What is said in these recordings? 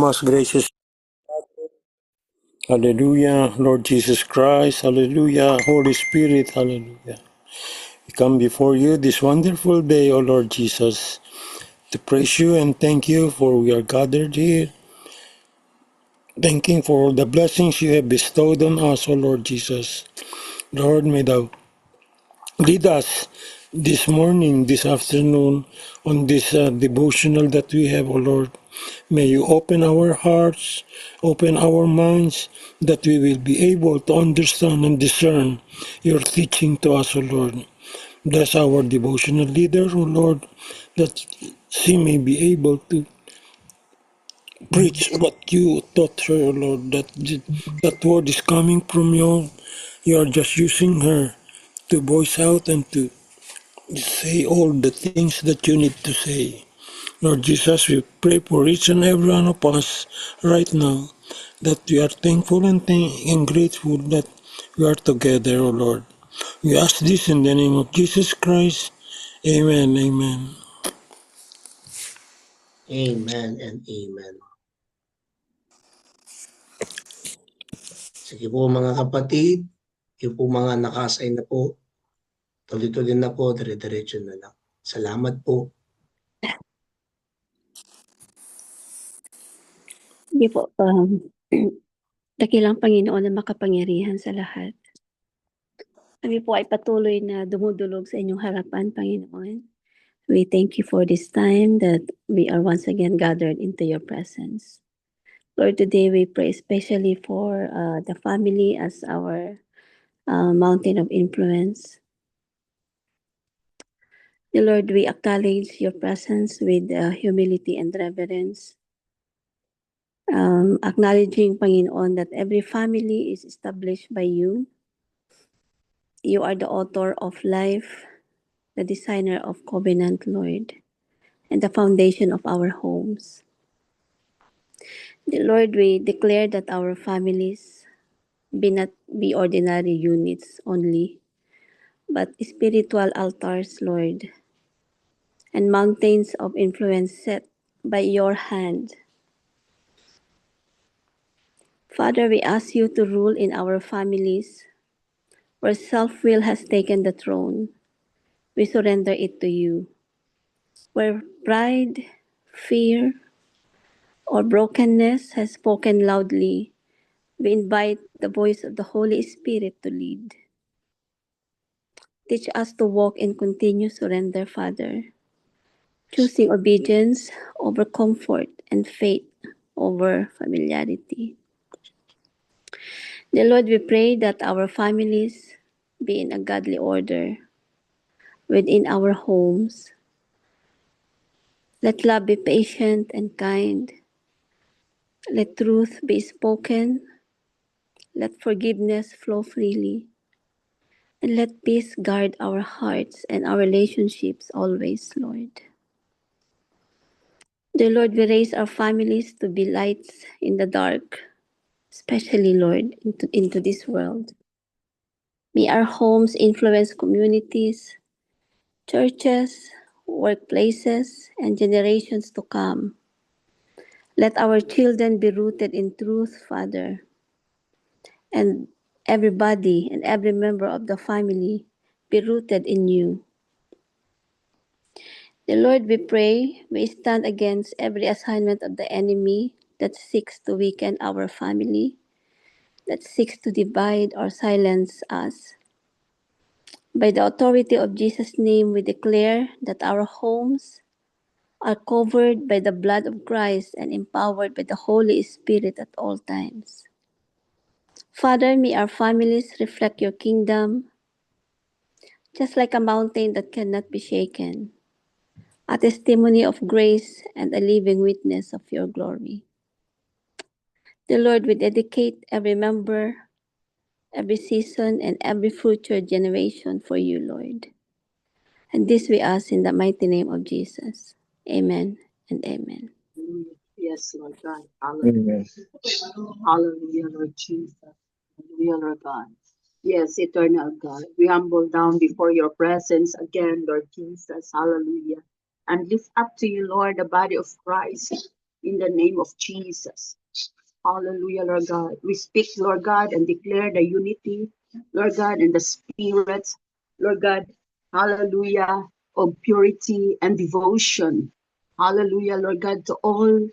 most gracious. Hallelujah, Lord Jesus Christ. Hallelujah, Holy Spirit. Hallelujah. We come before you this wonderful day, O Lord Jesus, to praise you and thank you for we are gathered here. Thanking for all the blessings you have bestowed on us, O Lord Jesus. Lord, may thou lead us this morning, this afternoon, on this devotional that we have, O Lord. May you open our hearts, open our minds, that we will be able to understand and discern your teaching to us, O Lord. Bless our devotional leader, O Lord, that she may be able to preach what you taught her, O Lord, that word is coming from you. You are just using her to voice out and to say all the things that you need to say. Lord Jesus, we pray for each and every one of us right now that we are thankful and grateful that we are together, O Lord. We ask this in the name of Jesus Christ. Amen. Amen. Amen and amen. Sige po mga kapatid, yung po mga naka-assign na po, tuloy-tuloy na po, dire-diretso na lang. Salamat po. Hindi po, dakilang Panginoon na makapangyarihan sa lahat. Kami po ay patuloy na dumudulog sa inyong harapan, Panginoon. We thank you for this time that we are once again gathered into your presence. Lord, today we pray especially for the family as our mountain of influence. Dear Lord, we acknowledge your presence with humility and reverence. Acknowledging, Panginoon, that every family is established by you. You are the author of life, the designer of covenant, Lord, and the foundation of our homes. Dear Lord, we declare that our families be not be ordinary units only, but spiritual altars, Lord, and mountains of influence set by your hand. Father, we ask you to rule in our families where self-will has taken the throne. We surrender it to you. Where pride, fear, or brokenness has spoken loudly, we invite the voice of the Holy Spirit to lead. Teach us to walk in continuous surrender, Father, choosing obedience over comfort and faith over familiarity. Dear Lord, we pray that our families be in a godly order within our homes. Let love be patient and kind. Let truth be spoken. Let forgiveness flow freely. And let peace guard our hearts and our relationships always, Lord. Dear Lord, we raise our families to be lights in the dark, especially, Lord, into this world. May our homes influence communities, churches, workplaces, and generations to come. Let our children be rooted in truth, Father, and everybody and every member of the family be rooted in you. The Lord, we pray, we stand against every assignment of the enemy that seeks to weaken our family, that seeks to divide or silence us. By the authority of Jesus' name, we declare that our homes are covered by the blood of Christ and empowered by the Holy Spirit at all times. Father, may our families reflect your kingdom, just like a mountain that cannot be shaken, a testimony of grace and a living witness of your glory. Dear Lord, we dedicate every member, every season, and every future generation for you, Lord. And this we ask in the mighty name of Jesus. Amen and amen. Yes, Lord God. Hallelujah. Hallelujah, Lord Jesus. Hallelujah, Lord God. Yes, eternal God. We humble down before your presence again, Lord Jesus. Hallelujah. And lift up to you, Lord, the body of Christ. in the name of Jesus. Hallelujah, Lord God. We speak, Lord God, and declare the unity, Lord God, and the spirit, Lord God, hallelujah, of purity and devotion. Hallelujah, Lord God, to all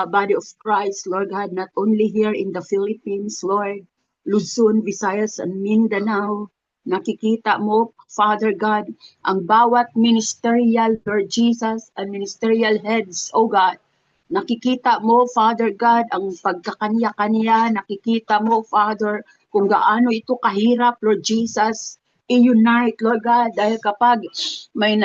body of Christ, Lord God, not only here in the Philippines, Lord, Luzon, Visayas, and Mindanao. Nakikita mo, Father God, ang bawat ministerial, Lord Jesus, and ministerial heads, O God. Nakikita mo, Father God, ang pagkakanya-kanya. Nakikita mo, Father, kung gaano ito kahirap, Lord Jesus, i-unite, Lord God, dahil kapag may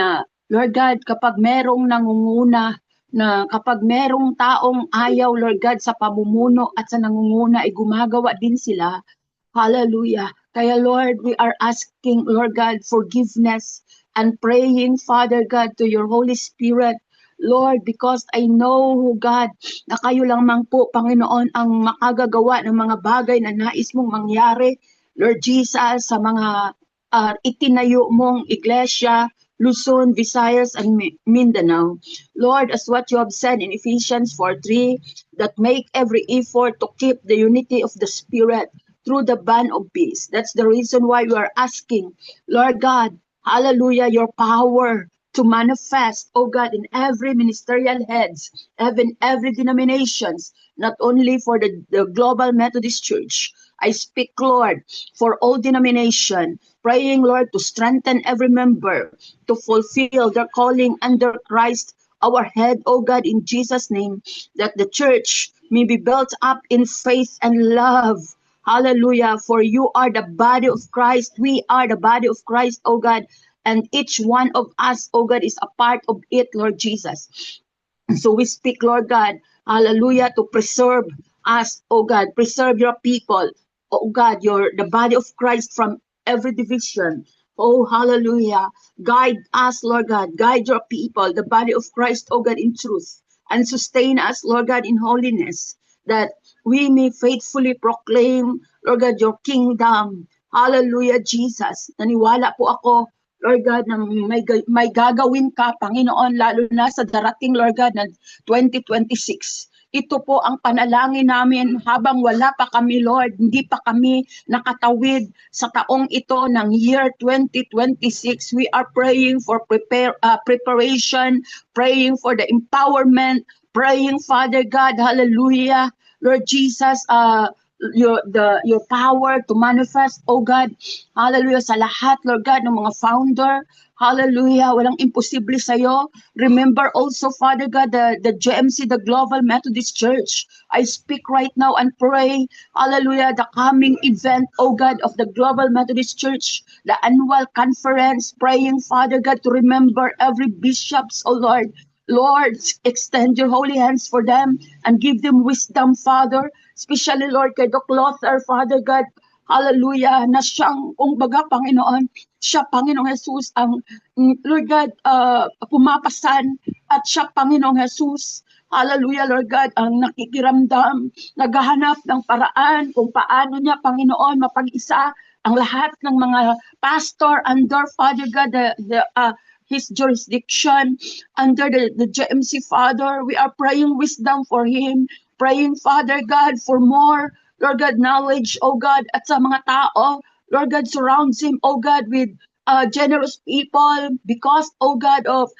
Lord God, kapag merong nangunguna, na kapag merong taong ayaw, Lord God, sa pamumuno at sa nangunguna, ay gumagawa din sila. Hallelujah. Kaya Lord, we are asking, Lord God, forgiveness and praying, Father God, to your Holy Spirit. Lord, because I know, God, na kayo lamang po, Panginoon, ang makagagawa ng mga bagay na nais mong mangyari. Lord Jesus, sa mga itinayo mong iglesia, Luzon, Visayas, and Mindanao. Lord, as what you have said in Ephesians 4:3, that make every effort to keep the unity of the Spirit through the bond of peace. That's the reason why we are asking, Lord God, hallelujah, your power to manifest, oh God, in every ministerial heads, even every denominations, not only for the Global Methodist Church. I speak, Lord, for all denomination, praying, Lord, to strengthen every member, to fulfill their calling under Christ, our head, oh God, in Jesus' name, that the church may be built up in faith and love. Hallelujah, for you are the body of Christ. We are the body of Christ, oh God, and each one of us, oh God, is a part of it, Lord Jesus. So we speak, Lord God, hallelujah, to preserve us, oh God, preserve your people, oh God, the body of Christ from every division. Oh, hallelujah. Guide us, Lord God, guide your people, the body of Christ, oh God, in truth, and sustain us, Lord God, in holiness, that we may faithfully proclaim, Lord God, your kingdom. Hallelujah, Jesus. Naniwala po ako, Lord God, na may gagawin ka, Panginoon, lalo na sa darating, Lord God, na 2026. Ito po ang panalangin namin habang wala pa kami, Lord, hindi pa kami nakatawid sa taong ito ng year 2026. We are praying for preparation, praying for the empowerment, praying, Father God, hallelujah, Lord Jesus, your power to manifest, oh God, hallelujah, sa lahat, Lord God, ng mga founder, hallelujah, walang imposible sa'yo. Remember also, Father God, the GMC, the Global Methodist Church. I speak right now and pray, hallelujah, the coming event, oh God, of the Global Methodist Church, the annual conference, praying, Father God, to remember every bishops, oh Lord. Lord, extend your holy hands for them and give them wisdom, Father. Especially, Lord, kay Doc Lothar, Father God, hallelujah, na siyang, kumbaga, Panginoon, siya, Panginoong Jesus, ang, Lord God, pumapasan, at siya, Panginoong Jesus, hallelujah, Lord God, ang nakikiramdam, naghahanap ng paraan kung paano niya, Panginoon, mapag-isa ang lahat ng mga pastor under, Father God, his jurisdiction under the GMC, Father. We are praying wisdom for him, praying, Father God, for more, Lord God, knowledge, oh God, at sa mga tao, Lord God, surrounds him, oh God, with generous people because, oh God, of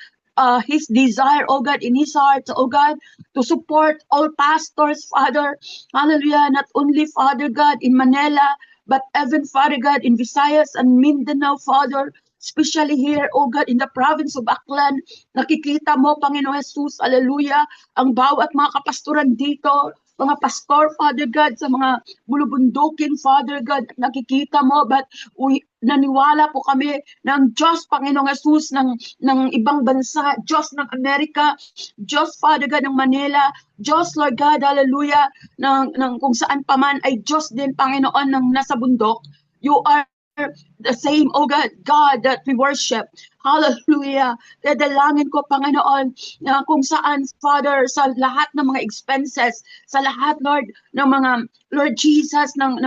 his desire, oh God, in his heart, oh God, to support all pastors, Father, hallelujah, not only, Father God, in Manila, but even, Father God, in Visayas and Mindanao, Father, especially here, oh God, in the province of Aklan, nakikita mo, Panginoon Jesus, hallelujah, ang bawat mga kapastoran dito, mga pastor, Father God, sa mga bulubundukin, Father God, nakikita mo, but naniwala po kami ng Diyos, Panginoong Jesus, ng ibang bansa, Diyos ng Amerika, Diyos, Father God, ng Manila, Diyos, Lord God, hallelujah, ng kung saan pa man ay Diyos din, Panginoon, ng nasa bundok. You are the same, oh God, that we worship. Hallelujah. Dadalangin ko, Panginoon, na kung saan, Father, sa lahat ng mga expenses, sa lahat, Lord, ng mga, Lord Jesus, ng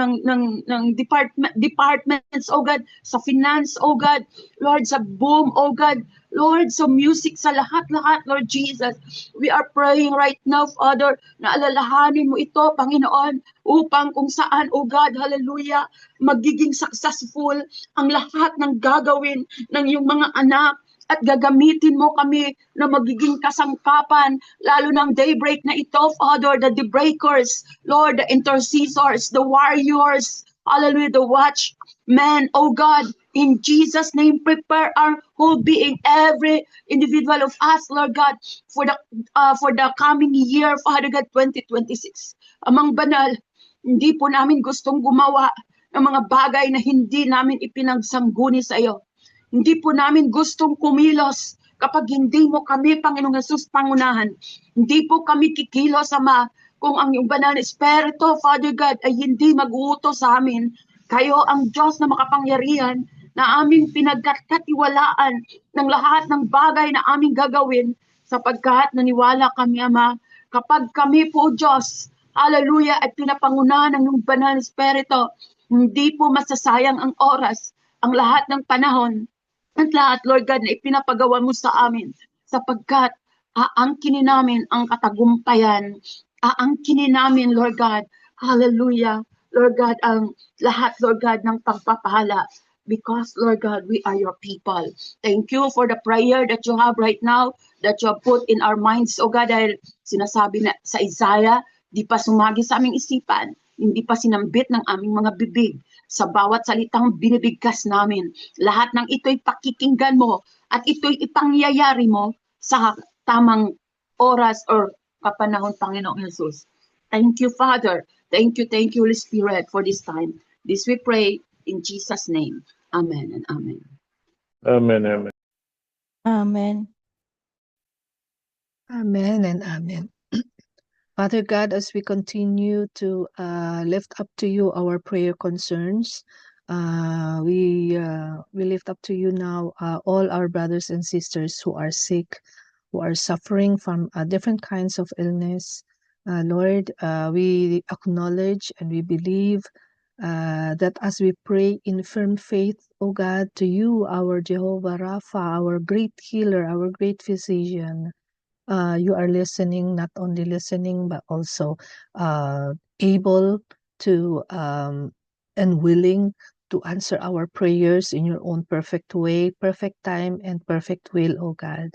departments, oh God, sa finance, oh God, Lord, sa boom, oh God, Lord, sa music, sa lahat-lahat, Lord Jesus. We are praying right now, Father, na alalahanin mo ito, Panginoon, upang kung saan, oh God, hallelujah, magiging successful ang lahat ng gagawin ng iyong mga anak at gagamitin mo kami na magiging kasangkapan, lalo ng daybreak na ito, Father, the breakers, Lord, the intercessors, the warriors, hallelujah, the watchmen, oh God, in Jesus' name, prepare our whole being, every individual of us, Lord God, for the coming year, Father God, 2026. Amang banal, hindi po namin gustong gumawa ng mga bagay na hindi namin ipinagsangguni sa iyo. Hindi po namin gustong kumilos kapag hindi mo kami, Panginoong Yesus, pangunahan. Hindi po kami kikilos, Ama, kung ang iyong banal na Espiritu, Father God, ay hindi mag-uutos sa amin. Kayo ang Diyos na makapangyarihan na aming pinagkatiwalaan ng lahat ng bagay na aming gagawin sapagkat naniwala kami, Ama, kapag kami po, Diyos, hallelujah, at pinapangunahan ng iyong banal na Espiritu, hindi po masasayang ang oras, ang lahat ng panahon, at lahat, Lord God, na ipinapagawa mo sa amin sapagkat aangkinin namin ang katagumpayan, aangkinin namin, Lord God, hallelujah, Lord God, ang lahat, Lord God, ng pagpapala because, Lord God, we are your people. Thank you for the prayer that you have right now, that you have put in our minds, O God, dahil sinasabi na sa Isaiah, di pa sumagi sa aming isipan, hindi pa sinambit ng aming mga bibig sa bawat salitang binibigkas namin. Lahat ng ito'y pakikinggan mo at ito'y ipangyayari mo sa tamang oras or kapanahon, Panginoong Jesus. Thank you, Father. Thank you, Holy Spirit, for this time. This we pray in Jesus' name. Amen and amen. Amen, amen. Amen. Amen and amen. Father God, as we continue to lift up to you our prayer concerns, we lift up to you now all our brothers and sisters who are sick, who are suffering from different kinds of illness. Lord, we acknowledge and we believe that as we pray in firm faith, O God, to you, our Jehovah Rapha, our great healer, our great physician, you are listening, not only listening, but also able to and willing to answer our prayers in your own perfect way, perfect time, and perfect will, O God.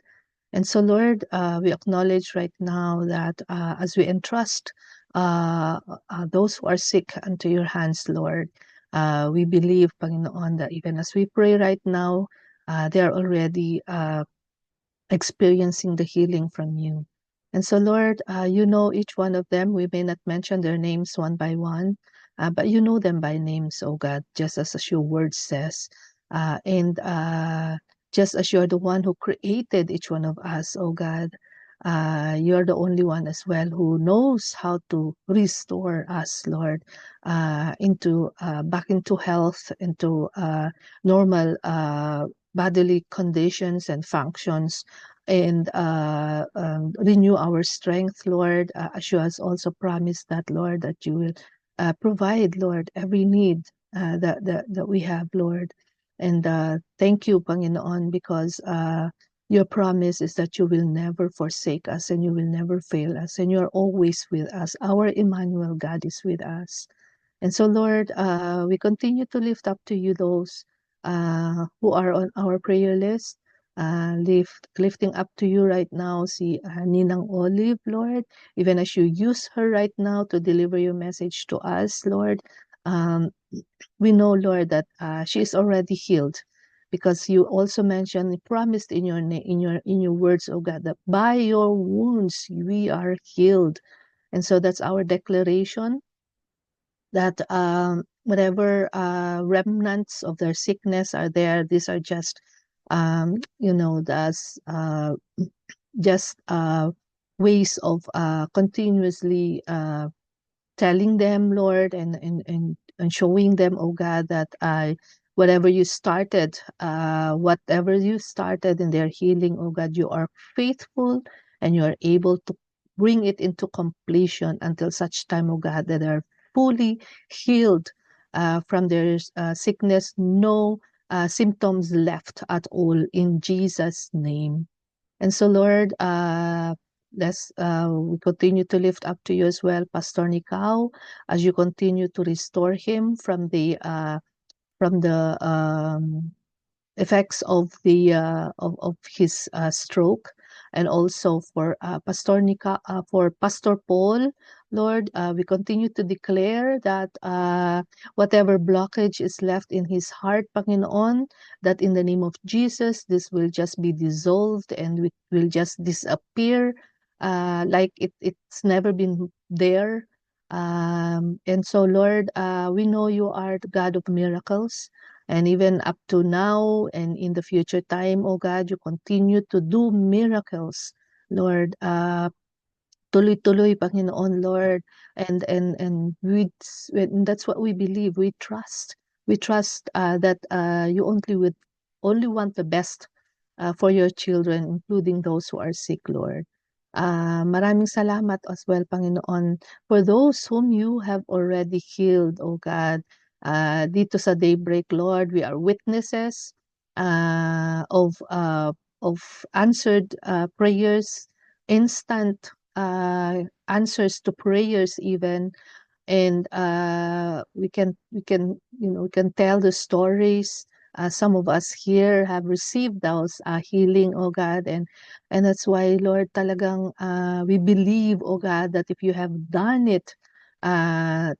And so, Lord, we acknowledge right now that as we entrust those who are sick unto your hands, Lord, we believe, Panginoon, that even as we pray right now, they are already experiencing the healing from you. And so, Lord, you know each one of them. We may not mention their names one by one, but you know them by names, oh God, just as your word says. And just as you're the one who created each one of us, oh God, you're the only one as well who knows how to restore us, Lord, into back into health, into normal bodily conditions and functions, and renew our strength, Lord, as you has also promised that, Lord, that you will provide, Lord, every need that we have, Lord. And thank you, Panginoon, because your promise is that you will never forsake us and you will never fail us, and you're always with us. Our Emmanuel God is with us. And so, Lord, we continue to lift up to you those who are on our prayer list. Lifting up to you right now si Ninang Olive, Lord, even as you use her right now to deliver your message to us, Lord. We know, Lord, that she is already healed, because you also mentioned, promised in your words, oh God, that by your wounds we are healed. And so that's our declaration, that whatever remnants of their sickness are there, these are just that's just ways of continuously telling them, Lord, and showing them, oh God, that whatever you started in their healing, oh God, you are faithful and you are able to bring it into completion until such time, oh God, that they are fully healed from their sickness. No symptoms left at all in Jesus' name. And so, Lord, we continue to lift up to you as well, Pastor Nicao, as you continue to restore him from the effects of his stroke, and also for for Pastor Paul, Lord, we continue to declare that whatever blockage is left in his heart, Panginoon, that in the name of Jesus, this will just be dissolved and it will just disappear, like it's never been there. And so, Lord, we know you are the God of miracles. And even up to now and in the future time, oh God, you continue to do miracles, Lord. Tuloy-tuloy, Panginoon, Lord. And that's what we believe. We trust. We trust that you only want the best for your children, including those who are sick, Lord. Maraming salamat as well, Panginoon, for those whom you have already healed, oh God. Dito sa Daybreak, Lord, we are witnesses of answered prayers, instant answers to prayers even. And we can we can tell the stories. Some of us here have received those healing, oh God, and that's why, Lord, talagang we believe, oh God, that if you have done it to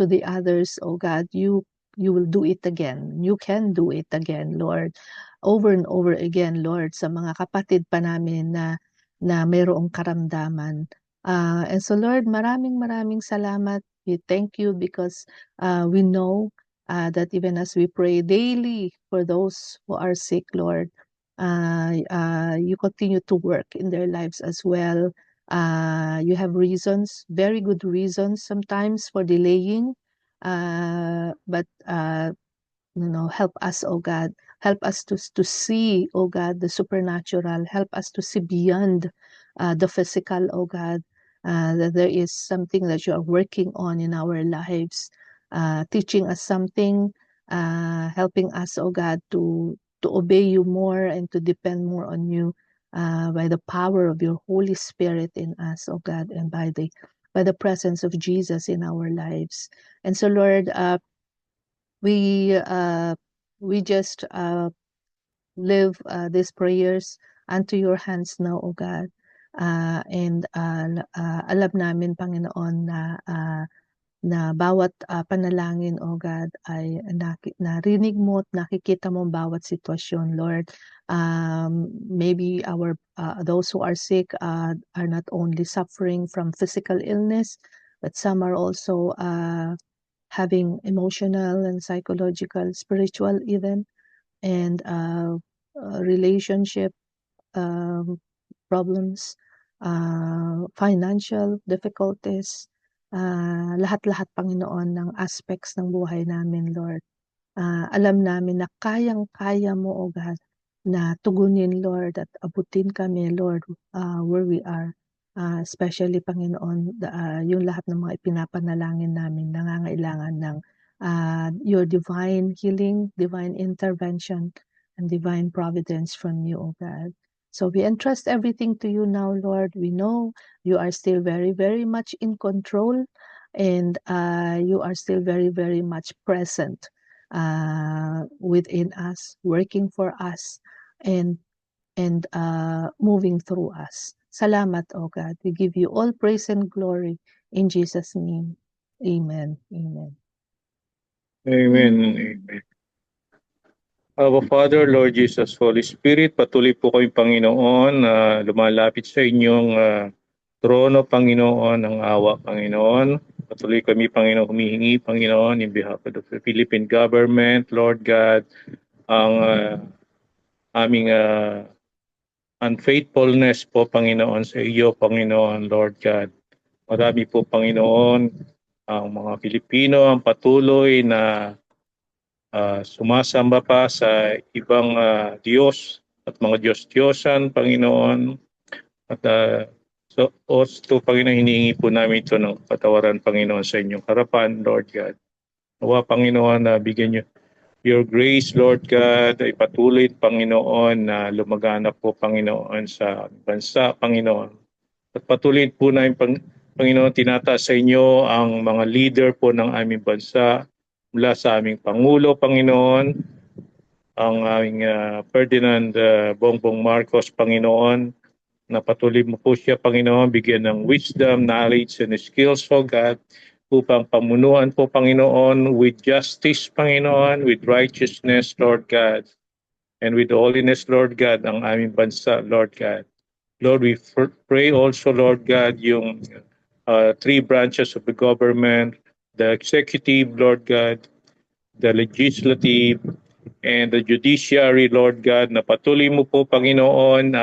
the others, oh God, you will do it again. You can do it again, Lord, over and over again, Lord, sa mga kapatid pa namin na mayroong karamdaman. And so, Lord, maraming salamat. We thank you because we know that even as we pray daily for those who are sick, Lord, you continue to work in their lives as well. You have reasons, very good reasons sometimes for delaying, but help us, oh God. Help us to see, oh God, the supernatural. Help us to see beyond the physical, oh God, that there is something that you are working on in our lives, teaching us something, helping us, oh God, to obey you more and to depend more on you by the power of your Holy Spirit in us, oh God, and by the presence of Jesus in our lives. And so, Lord, we just live these prayers unto your hands now, O God. And alam namin, Panginoon, na bawat panalangin, O God, ay narinig mo at nakikita mo bawat sitwasyon, Lord. Maybe those who are sick are not only suffering from physical illness, but some are also having emotional and psychological, spiritual even, and relationship problems, financial difficulties, lahat-lahat, Panginoon, ng aspects ng buhay namin, Lord. Alam namin na kayang-kaya mo, O God, na tugunin, Lord, at abutin kami, Lord, where we are. Especially, Panginoon, yung lahat ng mga ipinapanalangin namin, nangangailangan ng your divine healing, divine intervention, and divine providence from you, O God. So we entrust everything to you now, Lord. We know you are still very, very much in control, and you are still very, very much present within us, working for us, and moving through us. Salamat, O God. We give you all praise and glory in Jesus' name. Amen. Amen. Amen. Amen. Our Father, Lord Jesus, Holy Spirit, patuloy po kami, Panginoon, na lumalapit sa inyong trono, Panginoon, ng awa, Panginoon. Patuloy kami, Panginoon, humihingi, Panginoon, in behalf of the Philippine government, Lord God, ang aming unfaithfulness po, Panginoon, sa iyo, Panginoon, Lord God. Marami po, Panginoon, ang mga Pilipino ang patuloy na sumasamba pa sa ibang Diyos at mga Diyos-Diyosan, Panginoon. At Panginoon, hinihingi po namin ito ng patawaran, Panginoon, sa inyong harapan, Lord God. Nawa, Panginoon, na bigyan Your grace, Lord God, ay patuloy, Panginoon, na lumaganap po, Panginoon, sa bansa, Panginoon. At patuloy po namin, Panginoon, tinataas sa inyo ang mga leader po ng aming bansa, mula sa aming Pangulo, Panginoon, ang aming Ferdinand Bongbong Marcos, Panginoon, na patuloy mo po siya, Panginoon, bigyan ng wisdom, knowledge, and skills, O God, upang pamunuan po, Panginoon, with justice, Panginoon, with righteousness, Lord God, and with holiness, Lord God, ang aming bansa, Lord God. Lord, we pray also, Lord God, yung three branches of the government, the executive, Lord God, the legislative, and the judiciary, Lord God, na patuloy mo po, Panginoon,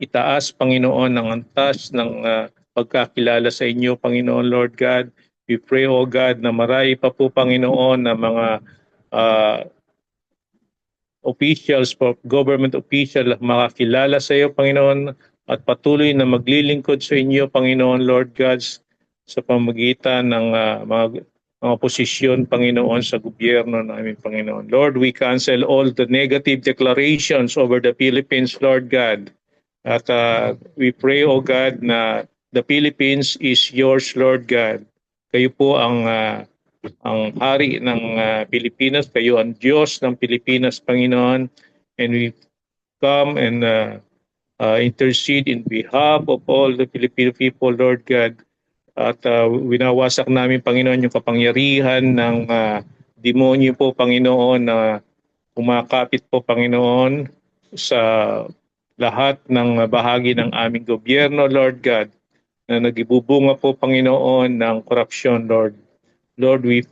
itaas, Panginoon, ng antas ng pagkakilala sa inyo, Panginoon, Lord God. We pray, O God, na marami pa po, Panginoon, na mga officials, government official, makakilala sa iyo, Panginoon, at patuloy na maglilingkod sa inyo, Panginoon, Lord God, sa pamagitan ng mga posisyon, Panginoon, sa gobyerno namin, Panginoon. Lord, we cancel all the negative declarations over the Philippines, Lord God. At we pray, O God, na the Philippines is yours, Lord God. Kayo po ang hari ng Pilipinas. Kayo ang Diyos ng Pilipinas, Panginoon. And we come and intercede in behalf of all the Filipino people, Lord God. At winawasak namin, Panginoon, yung kapangyarihan ng demonyo po, Panginoon, na kumakapit po, Panginoon, sa lahat ng bahagi ng aming gobyerno, Lord God, na nagibubunga po, Panginoon, ng korupsyon, Lord. Lord, we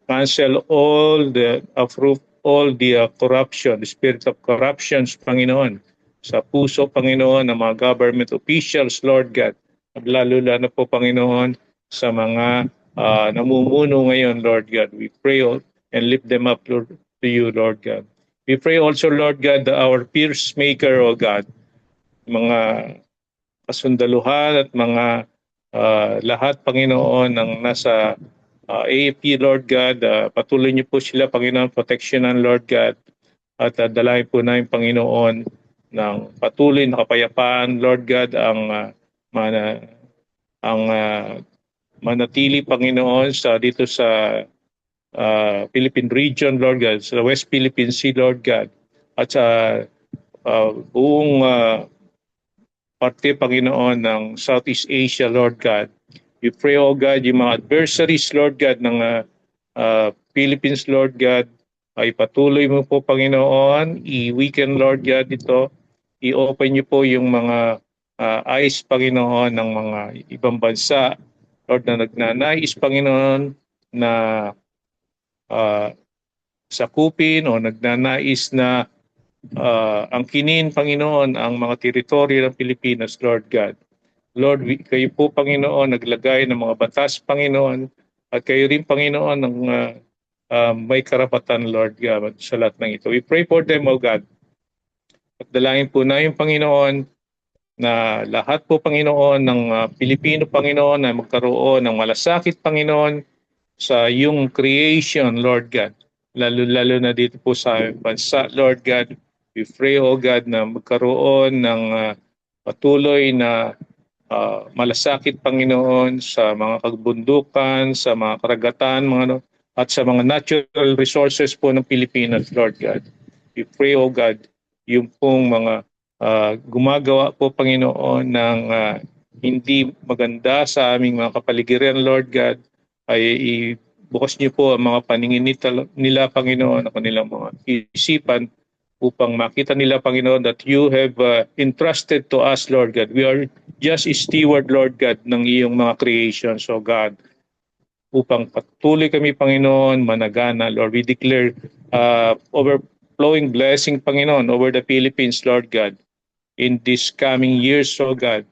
cancel all the corruption, the spirit of corruptions, Panginoon, sa puso, Panginoon, ng mga government officials, Lord God, at lalo-lalo po, Panginoon, sa mga namumuno ngayon, Lord God. We pray and lift them up, Lord, to you, Lord God. We pray also, Lord God, that our peacemaker, O God, mga kasundaluhan at mga lahat, Panginoon, ng nasa AFP, Lord God, patuloy niyo po sila, Panginoon, proteksyonan, Lord God, at dalahin po namin, Panginoon, ng patuloy na kapayapaan, Lord God, ang manatili, Panginoon, dito sa Philippine region, Lord God, sa West Philippine Sea, Lord God, at sa buong parte, Panginoon, ng Southeast Asia, Lord God. We pray, O God, yung mga adversaries, Lord God, ng Philippines, Lord God, ay patuloy mo po, Panginoon, i-weaken, Lord God, ito. I-open niyo po yung mga eyes, Panginoon, ng mga ibang bansa, Lord, na nagnanais, Panginoon, na sakupin o nagnanais na angkinin, Panginoon, ang mga teritoryo ng Pilipinas, Lord God. Lord, kayo po, Panginoon, naglagay ng mga batas, Panginoon, at kayo rin, Panginoon, ng may karapatan, Lord God, sa lahat ng ito. We pray for them, O God. At dalangin po namin, Panginoon, na lahat po, Panginoon, ng Pilipino, Panginoon, na magkaroon ng malasakit, Panginoon, sa iyong creation, Lord God. Lalo-lalo na dito po sa bansa, Lord God. We pray, O God, na magkaroon ng patuloy na malasakit, Panginoon, sa mga kagbundukan, sa mga karagatan, at sa mga natural resources po ng Pilipinas, Lord God. We pray, O God, yung pong mga gumagawa po, Panginoon, ng hindi maganda sa aming mga kapaligiran, Lord God, ay bukas niyo po ang mga paningin nila, Panginoon, ang kanilang mga isipan upang makita nila, Panginoon, that you have entrusted to us, Lord God. We are just a steward, Lord God, ng iyong mga creations, O God, upang patuloy kami, Panginoon, managana, Lord. We declare overflowing blessing, Panginoon, over the Philippines, Lord God, in these coming years, O God.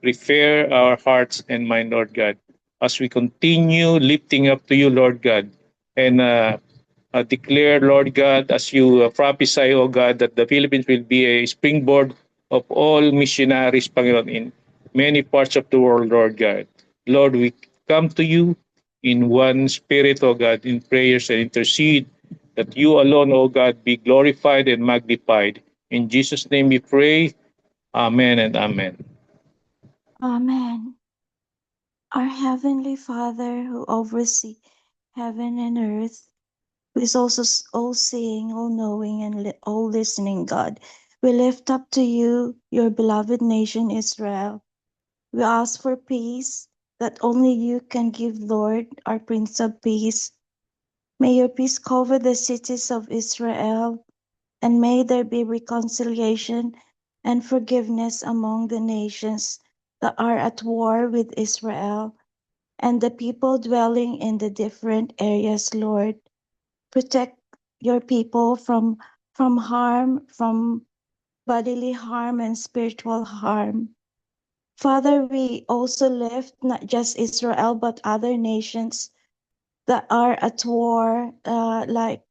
Prepare our hearts and mind, Lord God, as we continue lifting up to you, Lord God, and declare, Lord God, as you prophesy, O God, that the Philippines will be a springboard of all missionaries, Panginoon, in many parts of the world, Lord God. Lord, we come to you in one spirit, O God, in prayers and intercede that you alone, O God, be glorified and magnified. In Jesus' name we pray. Amen and amen. Amen. Our Heavenly Father, who oversees heaven and earth, who is also all seeing, all knowing, and all listening, God, we lift up to you your beloved nation, Israel. We ask for peace that only you can give, Lord, our Prince of Peace. May your peace cover the cities of Israel, and may there be reconciliation and forgiveness among the nations that are at war with Israel and the people dwelling in the different areas, Lord. Protect your people from harm, from bodily harm and spiritual harm. Father, we also lift not just Israel but other nations that are at war, like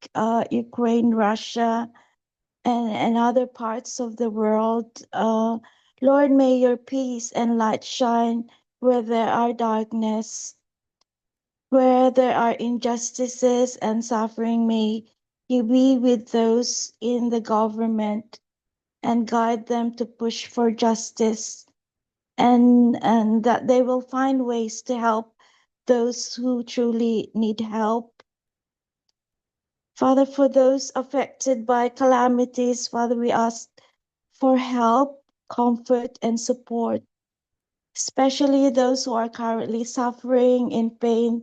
Ukraine, Russia, and other parts of the world. Lord, may your peace and light shine where there are darkness, where there are injustices and suffering. May you be with those in the government and guide them to push for justice, and that they will find ways to help those who truly need help. Father, for those affected by calamities, Father, we ask for help, comfort, and support, especially those who are currently suffering in pain,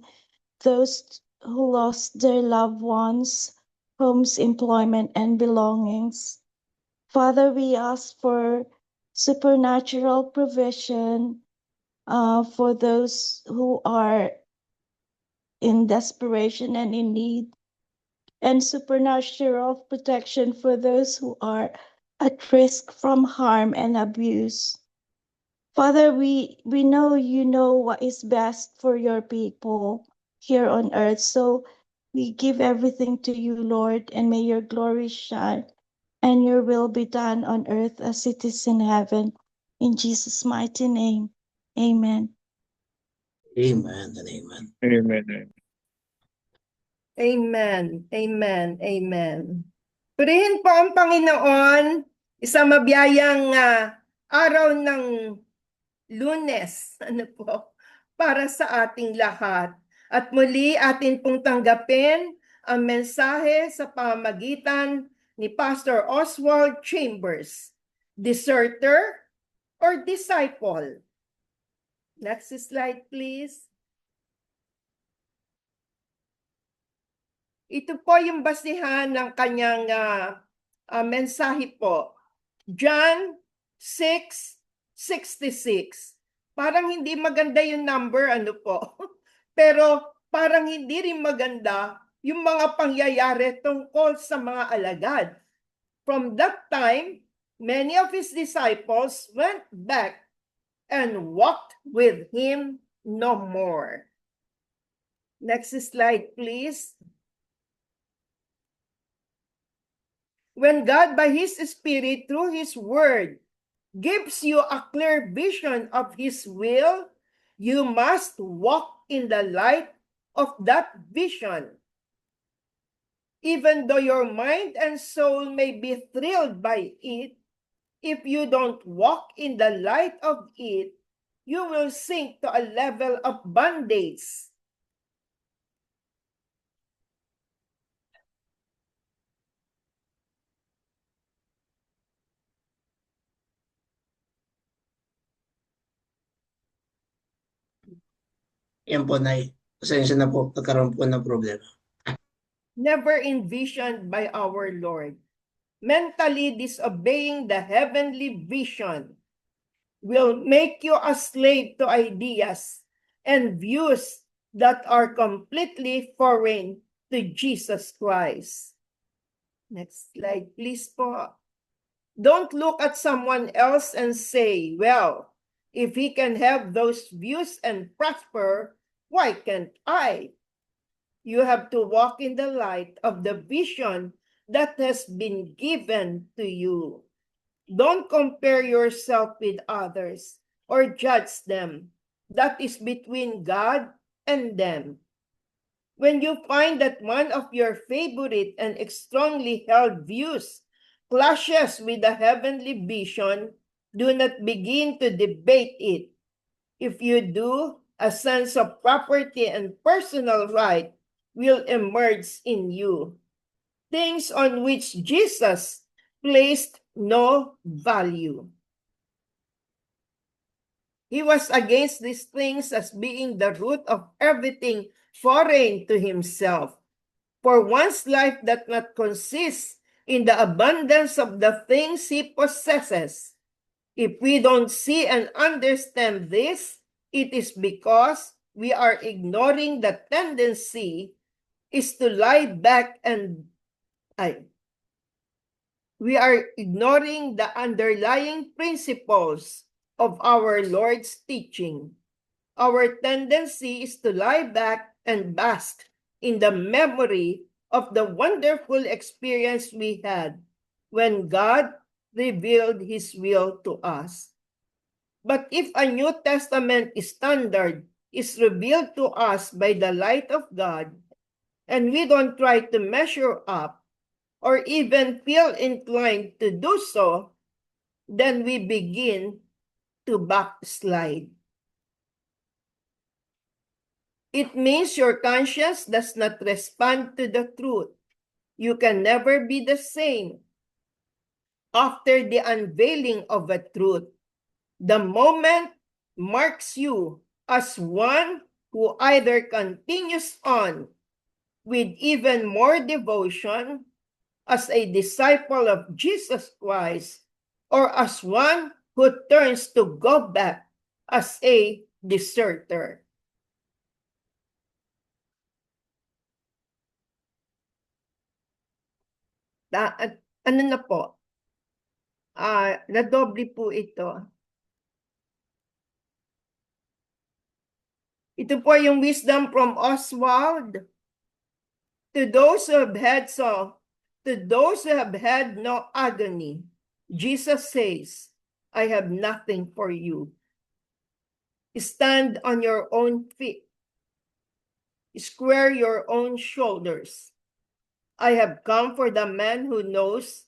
those who lost their loved ones, homes, employment, and belongings. Father, we ask for supernatural provision for those who are in desperation and in need, and supernatural protection for those who are at risk from harm and abuse. Father, we know you know what is best for your people here on earth. So we give everything to you, Lord, and may your glory shine and your will be done on earth as it is in heaven. In Jesus' mighty name, amen. Amen and amen. Amen. Amen. Amen. Amen. Purihin po ang Panginoon, isang mabiyayang araw ng Lunes, para sa ating lahat. At muli atin pong tanggapin ang mensahe sa pamamagitan ni Pastor Oswald Chambers, deserter or disciple. Next slide, please. Ito po yung basihan ng kanyang mensahe po. John 6:66. Parang hindi maganda yung number, po. Pero parang hindi rin maganda yung mga pangyayari tungkol sa mga alagad. From that time, many of his disciples went back and walked with him no more. Next slide, please. When God, by His Spirit, through His Word, gives you a clear vision of His will, you must walk in the light of that vision. Even though your mind and soul may be thrilled by it, if you don't walk in the light of it, you will sink to a level of bondage. Yan po, Nay. Pasensya na po, nagkaroon po ng problema. Never envisioned by our Lord. Mentally disobeying the heavenly vision will make you a slave to ideas and views that are completely foreign to Jesus Christ. Next slide, please po. Don't look at someone else and say, well, if he can have those views and prosper, why can't I? You have to walk in the light of the vision that has been given to you. Don't compare yourself with others or judge them. That is between God and them. When you find that one of your favorite and strongly held views clashes with the heavenly vision, do not begin to debate it. If you do, a sense of property and personal right will emerge in you, things on which Jesus placed no value. He was against these things as being the root of everything foreign to himself. For one's life does not consist in the abundance of the things he possesses. If we don't see and understand this, it is because we are ignoring the tendency is to lie back and we are ignoring the underlying principles of our Lord's teaching. Our tendency is to lie back and bask in the memory of the wonderful experience we had when God revealed His will to us. But if a New Testament standard is revealed to us by the light of God, and we don't try to measure up or even feel inclined to do so, then we begin to backslide. It means your conscience does not respond to the truth. You can never be the same after the unveiling of a truth. The moment marks you as one who either continues on with even more devotion as a disciple of Jesus Christ, or as one who turns to go back as a deserter. Ano na po? Nadoble po ito. Ito po yung wisdom from Oswald. To those who have had no agony, Jesus says, I have nothing for you. Stand on your own feet. Square your own shoulders. I have come for the man who knows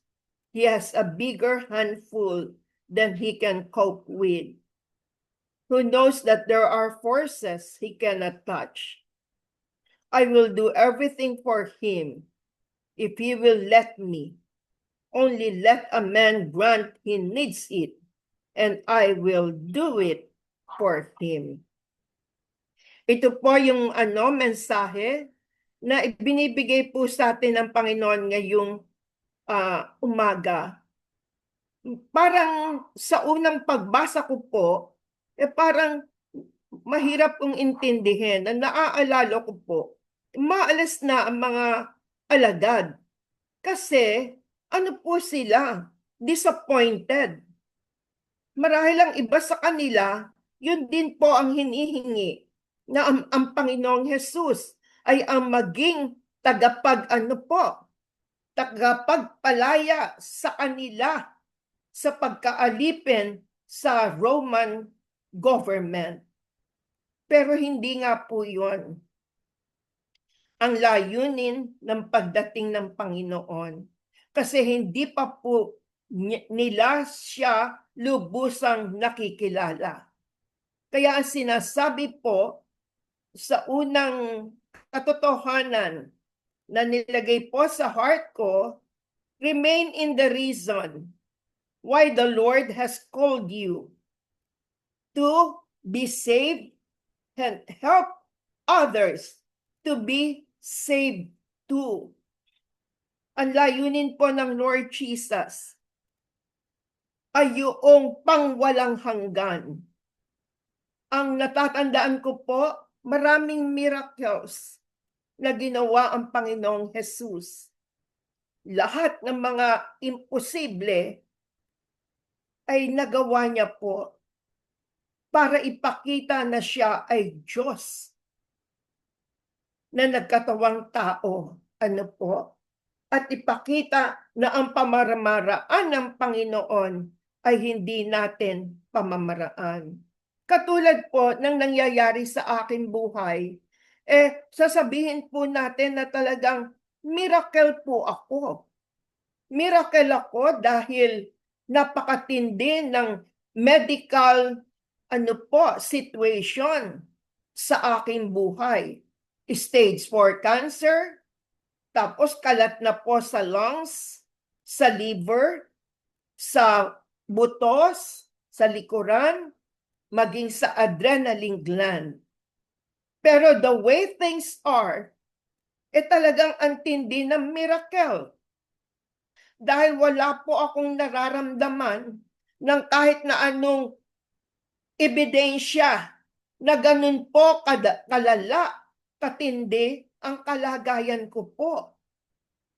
he has a bigger handful than he can cope with, who knows that there are forces he cannot touch. I will do everything for him if he will let me. Only let a man grant he needs it, and I will do it for him. Ito po yung mensahe na ibinibigay po sa atin ng Panginoon ngayong umaga. Parang sa unang pagbasa ko po, parang mahirap kong intindihin na naaalala ko po, maalas na ang mga alagad. Kasi ano po sila? Disappointed. Marahil ang iba sa kanila, yun din po ang hinihingi na ang Panginoong Jesus ay ang maging tagapagpalaya sa kanila sa pagkaalipin sa Roman government. Pero hindi nga po yun ang layunin ng pagdating ng Panginoon. Kasi hindi pa po nila siya lubusang nakikilala. Kaya ang sinasabi po sa unang katotohanan na nilagay po sa heart ko, remain in the reason why the Lord has called you to be saved and help others to be saved too. Ang layunin po ng Lord Jesus ay yung pangwalang hanggan. Ang natatandaan ko po, maraming miracles na ginawa ang Panginoong Jesus. Lahat ng mga imposible ay nagawa niya po para ipakita na siya ay Diyos na nagkatawang tao. Ano po? At ipakita na ang pamamaraan ng Panginoon ay hindi natin pamamaraan. Katulad po ng nangyayari sa aking buhay, sasabihin po natin na talagang miracle po ako. Miracle ako dahil napakatindi ng medical situation sa aking buhay. Stage 4 cancer, tapos kalat na po sa lungs, sa liver, sa butos, sa likuran, maging sa adrenaline gland. Pero the way things are, talagang antindi ng miracle. Dahil wala po akong nararamdaman ng kahit na anong ebidensya na ganun po kalala, katindi ang kalagayan ko po.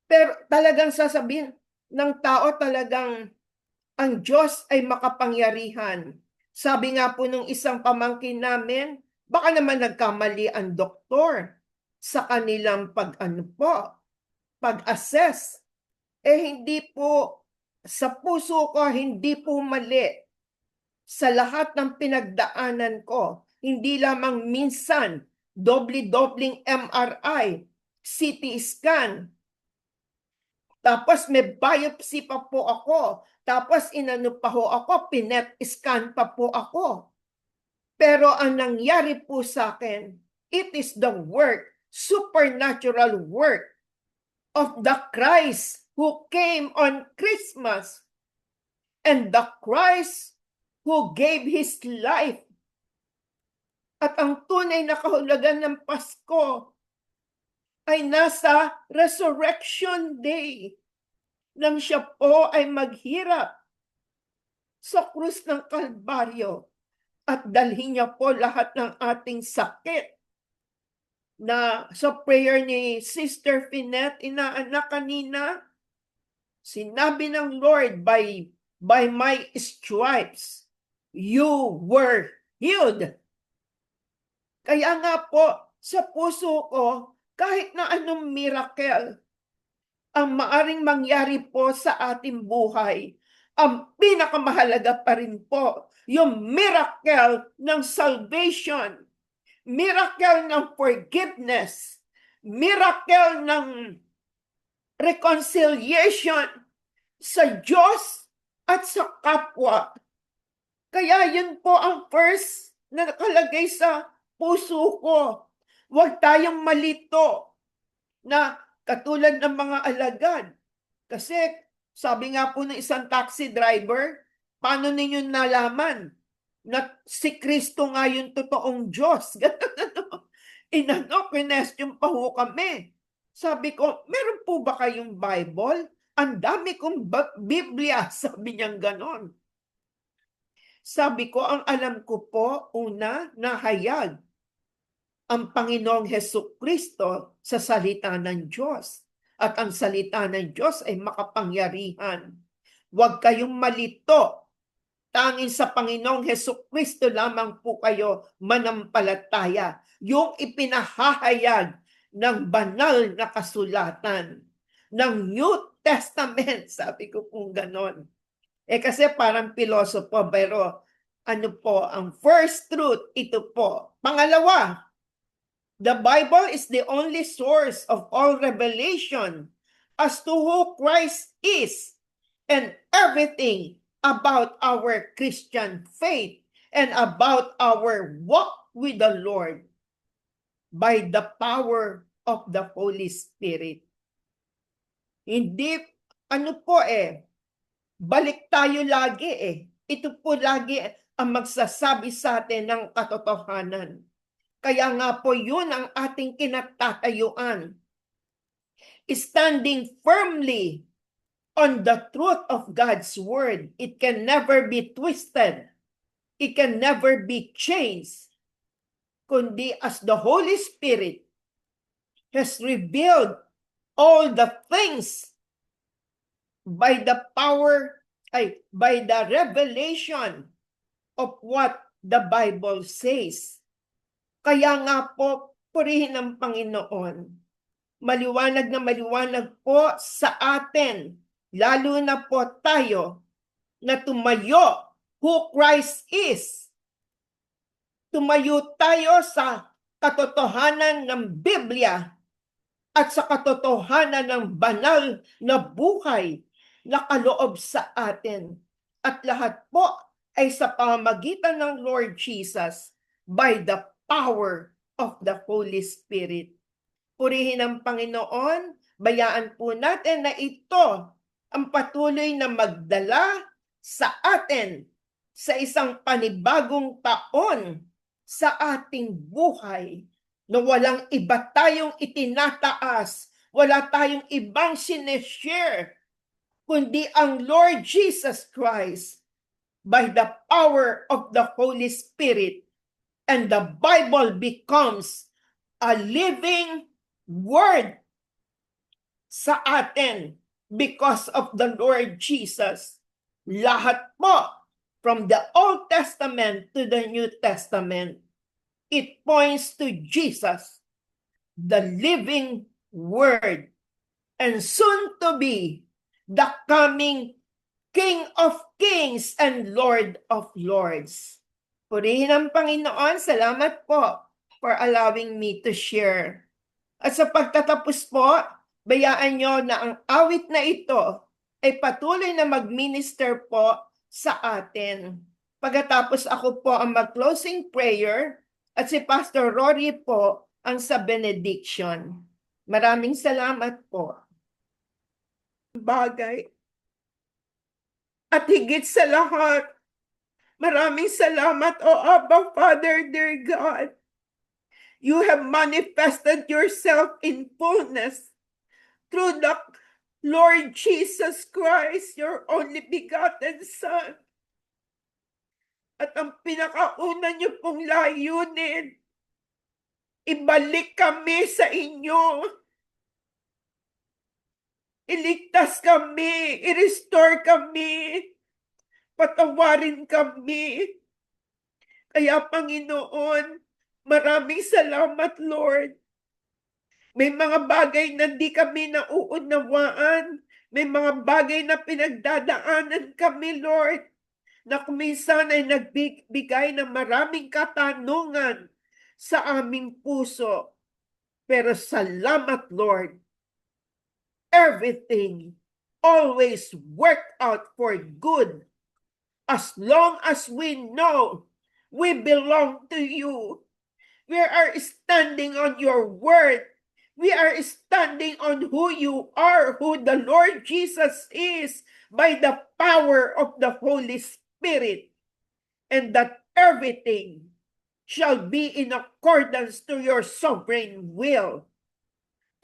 Pero talagang sasabihin ng tao talagang ang Diyos ay makapangyarihan. Sabi nga po nung isang pamangkin namin, baka naman nagkamali ang doktor sa kanilang pag-assess. Hindi po, sa puso ko, hindi po mali. Sa lahat ng pinagdaanan ko, hindi lamang minsan, dobling MRI, CT scan, tapos may biopsy pa po ako, tapos inano pa ho ako, pinet scan pa po ako. Pero ang nangyari po sa akin, it is the work, supernatural work of the Christ who came on Christmas and the Christ who gave His life. At ang tunay na kahulugan ng Pasko ay nasa Resurrection Day nang siya po ay maghirap sa krus ng Kalbaryo at dalhin niya po lahat ng ating sakit na sa prayer ni Sister Finet, inaanak kanina, sinabi ng Lord, by my stripes, you were healed. Kaya nga po, sa puso ko, kahit na anong miracle ang maaring mangyari po sa ating buhay, ang pinakamahalaga pa rin po, yung miracle ng salvation, miracle ng forgiveness, miracle ng reconciliation sa Diyos at sa kapwa. Kaya yun po ang first na nakalagay sa puso ko. Huwag tayong malito na katulad ng mga alagad. Kasi sabi nga po ng isang taxi driver, paano ninyo nalaman na si Kristo nga yung totoong Diyos? Question pa ho kami. Sabi ko, meron po ba kayong Bible? Ang dami kong Biblia, sabi niyang ganon. Sabi ko, ang alam ko po, una, nahayag ang Panginoong Hesukristo sa salita ng Diyos. At ang salita ng Diyos ay makapangyarihan. Huwag kayong malito. Tanging sa Panginoong Hesukristo lamang po kayo manampalataya. Yung ipinahahayag ng banal na kasulatan ng New Testament. Sabi ko kung ganon. Kasi parang pilosopo, pero ano po, ang first truth, ito po. Pangalawa, the Bible is the only source of all revelation as to who Christ is and everything about our Christian faith and about our walk with the Lord by the power of the Holy Spirit. Hindi, balik tayo lagi Ito po lagi ang magsasabi sa atin ng katotohanan. Kaya nga po yun ang ating kinatatayuan. Standing firmly on the truth of God's word. It can never be twisted. It can never be changed. Kundi as the Holy Spirit has revealed all the things by the power, by the revelation of what the Bible says. Kaya nga po, purihin ang Panginoon. Maliwanag na maliwanag po sa atin, lalo na po tayo, na tumayo who Christ is. Tumayo tayo sa katotohanan ng Biblia at sa katotohanan ng banal na buhay na kaloob sa atin. At lahat po ay sa pamamagitan ng Lord Jesus by the power of the Holy Spirit. Purihin ang Panginoon, bayaan po natin na ito ang patuloy na magdala sa atin sa isang panibagong taon sa ating buhay, na walang iba tayong itinataas, wala tayong ibang sineshare, kundi ang Lord Jesus Christ by the power of the Holy Spirit. And the Bible becomes a living word sa atin because of the Lord Jesus. Lahat po, from the Old Testament to the New Testament, it points to Jesus, the living word, and soon to be the coming King of Kings and Lord of Lords. Purihin ang Panginoon. Salamat po for allowing me to share. At sa pagtatapos po, bayaan nyo na ang awit na ito ay patuloy na mag-minister po sa atin. Pagkatapos ako po ang mag-closing prayer at si Pastor Rory po ang sa benediction. Maraming salamat po. Bagay. At higit sa lahat, maraming salamat, O Abba Father, dear God. You have manifested yourself in fullness through the Lord Jesus Christ, your only begotten Son. At ang pinakauna niyo pong layunin, ibalik kami sa inyo. Iligtas kami, i-restore kami, patawarin kami. Kaya Panginoon, maraming salamat, Lord. May mga bagay na di kami nauunawaan. May mga bagay na pinagdadaanan kami, Lord, na kuminsan ay nagbigay ng maraming katanungan sa aming puso. Pero salamat, Lord. Everything always work out for good as long as we know we belong to you. We are standing on your word. We are standing on who you are, who the Lord Jesus is, by the power of the Holy Spirit, and that everything shall be in accordance to your sovereign will.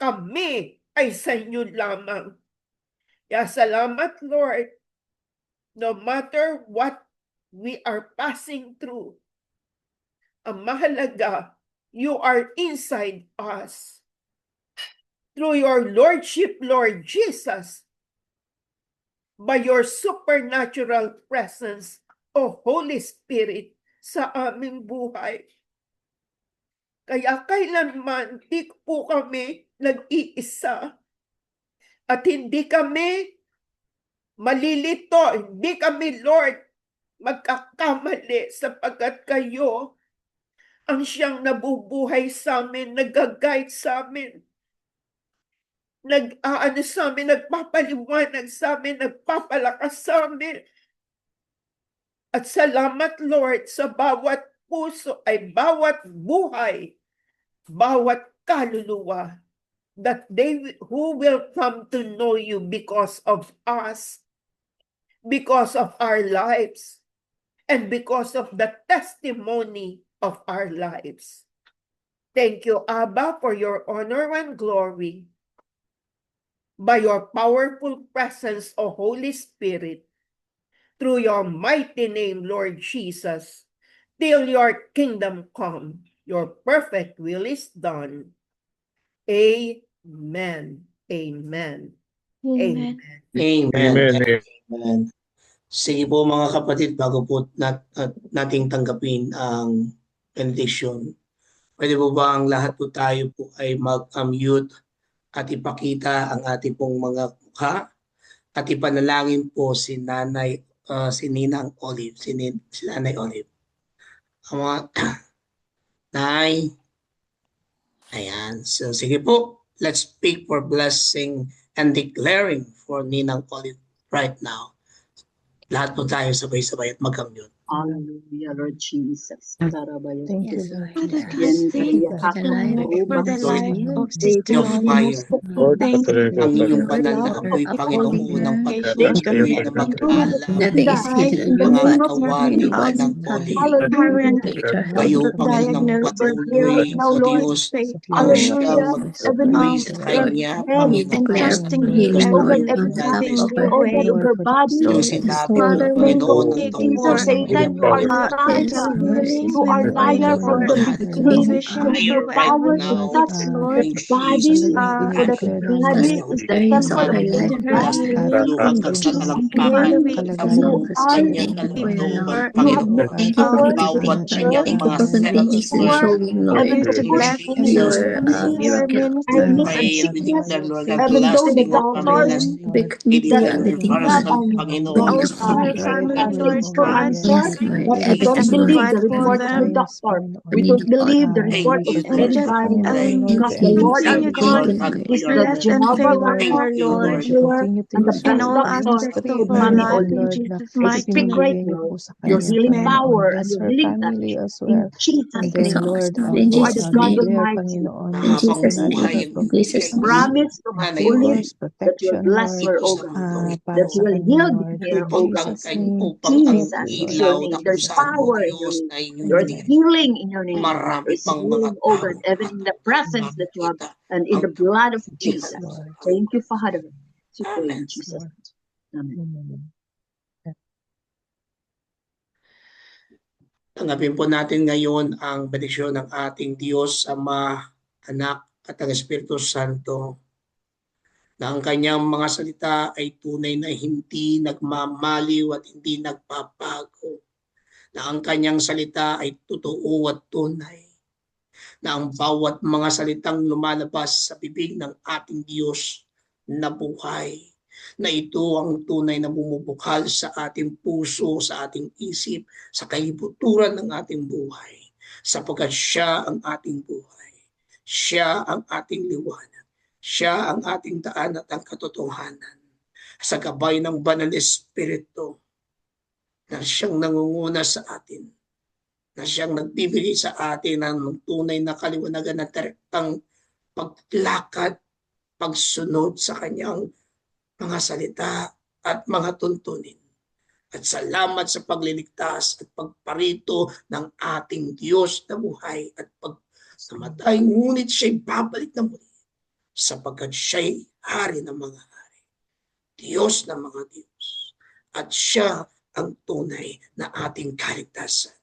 Kami ay sa inyo lamang. Kaya salamat, Lord. No matter what we are passing through, ang mahalaga, you are inside us. Through your Lordship, Lord Jesus, by your supernatural presence, O Holy Spirit, sa aming buhay. Kaya kailanman di po kami nag-iisa at hindi kami malilito, hindi kami, Lord, magkakamali sapagkat kayo ang siyang nabubuhay sa amin, nag-guide sa amin, nag-aano sa amin, nagpapaliwanag sa amin, nagpapalakas sa amin. At salamat, Lord, sa bawat puso ay bawat buhay, bawat kaluluwa, that they who will come to know you because of us, because of our lives, and because of the testimony of our lives. Thank you, Abba, for your honor and glory. By your powerful presence, O Holy Spirit, through your mighty name, Lord Jesus, till your kingdom come, your perfect will is done. Amen. Amen. Amen. Amen. Amen. Amen. Sige po mga kapatid, bago po nating tanggapin ang benediction, pwede po ba ang lahat po tayo po ay mag-mute at ipakita ang ating pong mga mukha at ipanalangin po si Nanay, si Ninang Olive, si Nanay Olive. Nay, Ayan. So sige po, let's speak for blessing and declaring for Ninang Olive right now. Lahat po tayo sabay-sabay at mag-mute. Hallelujah, Lord Jesus. Thank you, Yes, Lord Lord. Father Jesus. God, thank you For the so life much for the Lord, life of Thank Sister your you, fire, Olive. Lord, Thank you ang for iyong your banal na love apoy, upon Panginoon, ng her. pagtuloy Thank you na for mag-alab nothing is guide hidden in in the your mga name of Father. katawan You ni are Ninang Jesus. Olive. Current protect her Kayo, health. Panginoon, ng diagnosis here patuloy, now, O Lord. Diyos, Pray ang for siyang magtuloy um, sa Lord. kanya, We and Panginoon. declare testing healing, Lord, everything from that the God top happened of is her her head way. yung to the sinabi sole mo, of Father, her we Panginoon, feet. ng pray tungkol for sa iyong power. total healing. mercies We and pray Your favor for Her blood heart and being fire right whoever you now touch, Lord. in Jesus' name. we declare now, specific Lord, areas of her Speak life, to her Lord. lahat healing. Luhag ng ng In Father, katalampakan we sa kalagayan buong Jesus' name, kanyang thank you for your love. kalooban, for Panginoon. Thank you for Bawat visiting her. kanyang Thank you mga for cells, continuously Lord, showing, Lord, to in bless Jesus' your name. miracle We working pray and we declare, Lord, the visit blessing all upon of her them. destiny. quick It is a everything fine. reversal, And Panginoon, also her family, Lord God. Yes, Lord, Meet and everything well. provide for them. We need all. Thank you, And Lord. just Thank you. continue Thank to you, Lord God, Lord. for your bless and favor thank her, you, Lord, Lord. in all aspects of her life. In Jesus' mighty name. Yes, Amen. bless her family as well. And thank you then, so much, Lord, Lord. In Jesus' name. declare, Panginoon, In your Habang Jesus' name. buhay supernatural ang In ibibigay Jesus' provisions, mo sa name. nanay favors, Olive. protection, Lord, Ito sa mundong ito para sa kanya, Lord. In Jesus' name, upang ang thank you, Lord. ilaw na kung saan mo, Diyos, na inyong binigay. Marami pang mga tao makakita ang kapagpapalit Yes, sa Lord. Amen. Yes, Lord. Amen. Tanggapin po natin ngayon ang benediksyon ng ating Diyos, Ama, Anak, at ang Espiritu Santo, na ang kanyang mga salita ay tunay na hindi nagmamaliw at hindi nagpapago, na ang kanyang salita ay totoo at tunay, na ang bawat mga salitang lumalabas sa bibig ng ating Diyos na buhay, na ito ang tunay na bumubukal sa ating puso, sa ating isip, sa kalibuturan ng ating buhay, sapagkat siya ang ating buhay, siya ang ating liwanag, siya ang ating daan at ang katotohanan. Sa gabay ng Banal na Espiritu na siyang nangunguna sa atin, na siyang nagbibigay sa atin ng tunay na kaliwanagan at direktang paglakad, pagsunod sa kanyang mga salita at mga tuntunin. At salamat sa pagliligtas at pagparito ng ating Diyos na buhay at pagkamatay, ngunit siya'y babalik na muli sapagkat siya'y hari ng mga hari, Diyos ng mga Diyos, at siya ang tunay na ating kaligtasan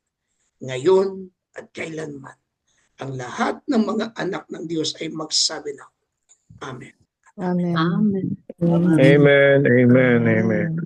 ngayon at kailanman. Ang lahat ng mga anak ng Diyos ay magsabi na Amen. Amen. Amen. Amen, amen, amen.